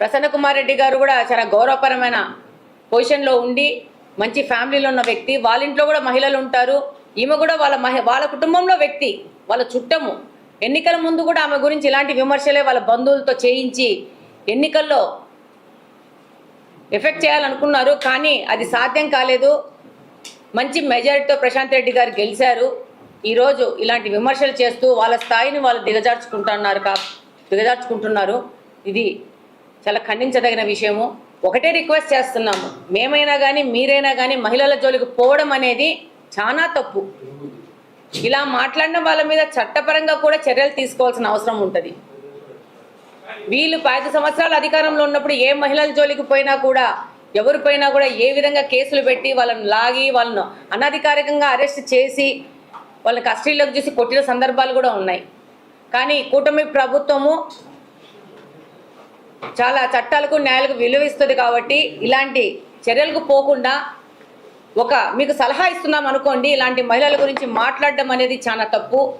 ప్రసన్న కుమార్ రెడ్డి గారు కూడా చాలా గౌరవపరమైన పొజిషన్లో ఉండి మంచి ఫ్యామిలీలో ఉన్న వ్యక్తి. వాళ్ళ ఇంట్లో కూడా మహిళలు ఉంటారు. ఈమె కూడా వాళ్ళ కుటుంబంలో వ్యక్తి, వాళ్ళ చుట్టము. ఎన్నికల ముందు కూడా ఆమె గురించి ఇలాంటి విమర్శలే వాళ్ళ బంధువులతో చేయించి ఎన్నికల్లో ఎఫెక్ట్ చేయాలనుకున్నారు. కానీ అది సాధ్యం కాలేదు. మంచి మెజారిటీతో ప్రశాంత్ రెడ్డి గారు గెలిచారు. ఈరోజు ఇలాంటి విమర్శలు చేస్తూ వాళ్ళ స్థాయిని వాళ్ళు దిగజార్చుకుంటున్నారు. ఇది చాలా ఖండించదగిన విషయము. ఒకటే రిక్వెస్ట్ చేస్తున్నాము, మేమైనా కానీ మీరైనా కానీ మహిళల జోలికి పోవడం అనేది చాలా తప్పు. ఇలా మాట్లాడిన వాళ్ళ మీద చట్టపరంగా కూడా చర్యలు తీసుకోవాల్సిన అవసరం ఉంటుంది. వీళ్ళు 5 సంవత్సరాల అధికారంలో ఉన్నప్పుడు ఏ మహిళల జోలికి పోయినా కూడా, ఎవరిపైనా కూడా ఏ విధంగా కేసులు పెట్టి వాళ్ళని లాగి వాళ్ళను అనధికారికంగా అరెస్ట్ చేసి వాళ్ళని కస్టడీలోకి చూసి కొట్టిన సందర్భాలు కూడా ఉన్నాయి. కానీ కూటమి ప్రభుత్వము చాలా చట్టాలకు న్యాయాలకు విలువిస్తుంది కాబట్టి ఇలాంటి చర్యలకు పోకుండా మీకు సలహా ఇస్తున్నాం అనుకోండి, ఇలాంటి మహిళల గురించి మాట్లాడడం అనేది చాలా తప్పు.